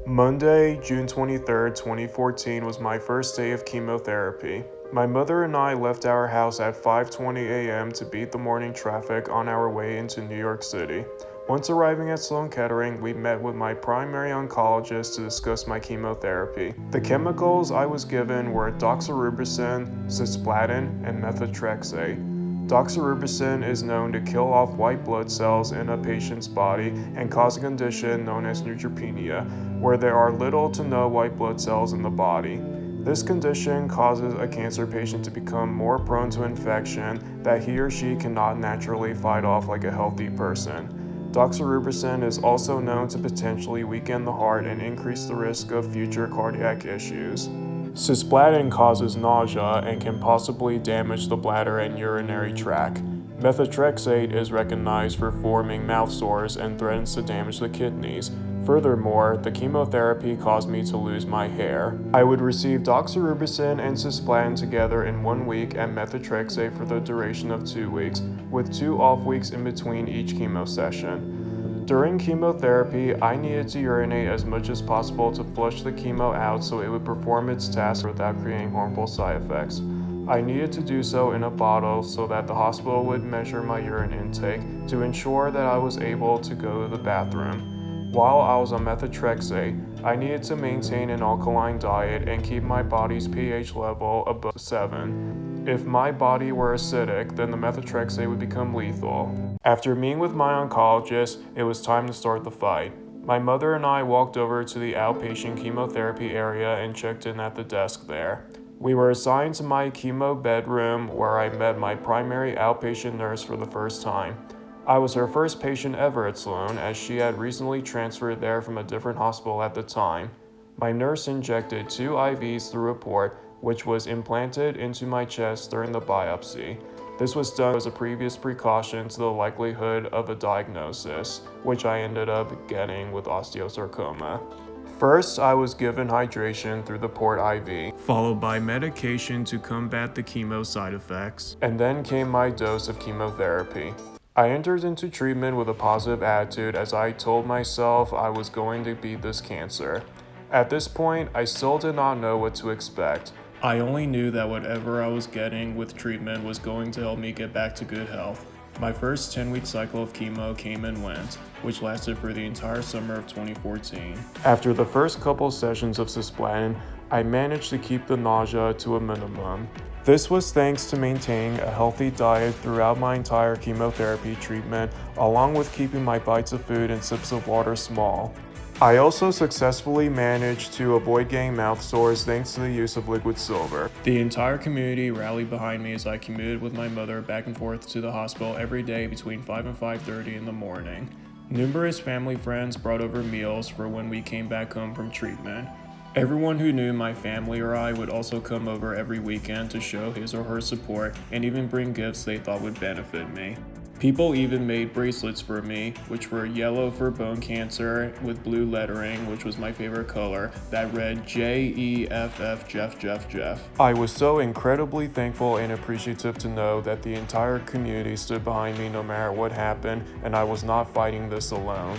Monday, June 23rd, 2014 was my first day of chemotherapy. My mother and I left our house at 5:20 a.m. to beat the morning traffic on our way into New York City. Once arriving at Sloan Kettering, we met with my primary oncologist to discuss my chemotherapy. The chemicals I was given were doxorubicin, cisplatin, and methotrexate. Doxorubicin is known to kill off white blood cells in a patient's body and cause a condition known as neutropenia, where there are little to no white blood cells in the body. This condition causes a cancer patient to become more prone to infection that he or she cannot naturally fight off like a healthy person. Doxorubicin is also known to potentially weaken the heart and increase the risk of future cardiac issues. Cisplatin causes nausea and can possibly damage the bladder and urinary tract. Methotrexate is recognized for forming mouth sores and threatens to damage the kidneys. Furthermore, the chemotherapy caused me to lose my hair. I would receive doxorubicin and cisplatin together in 1 week and methotrexate for the duration of 2 weeks, with 2 off weeks in between each chemo session. During chemotherapy, I needed to urinate as much as possible to flush the chemo out so it would perform its task without creating harmful side effects. I needed to do so in a bottle so that the hospital would measure my urine intake to ensure that I was able to go to the bathroom. While I was on methotrexate, I needed to maintain an alkaline diet and keep my body's pH level above 7. If my body were acidic, then the methotrexate would become lethal. After meeting with my oncologist, it was time to start the fight. My mother and I walked over to the outpatient chemotherapy area and checked in at the desk there. We were assigned to my chemo bedroom where I met my primary outpatient nurse for the first time. I was her first patient ever at Sloan, as she had recently transferred there from a different hospital at the time. My nurse injected 2 IVs through a port, which was implanted into my chest during the biopsy. This was done as a previous precaution to the likelihood of a diagnosis, which I ended up getting with osteosarcoma. First, I was given hydration through the port IV, followed by medication to combat the chemo side effects, and then came my dose of chemotherapy. I entered into treatment with a positive attitude as I told myself I was going to beat this cancer. At this point, I still did not know what to expect. I only knew that whatever I was getting with treatment was going to help me get back to good health. My first 10-week cycle of chemo came and went, which lasted for the entire summer of 2014. After the first couple sessions of cisplatin, I managed to keep the nausea to a minimum. This was thanks to maintaining a healthy diet throughout my entire chemotherapy treatment, along with keeping my bites of food and sips of water small. I also successfully managed to avoid getting mouth sores thanks to the use of liquid silver. The entire community rallied behind me as I commuted with my mother back and forth to the hospital every day between 5 and 5:30 in the morning. Numerous family friends brought over meals for when we came back home from treatment. Everyone who knew my family or I would also come over every weekend to show his or her support and even bring gifts they thought would benefit me. People even made bracelets for me, which were yellow for bone cancer with blue lettering, which was my favorite color, that read JEFF Jeff Jeff Jeff. I was so incredibly thankful and appreciative to know that the entire community stood behind me no matter what happened, and I was not fighting this alone.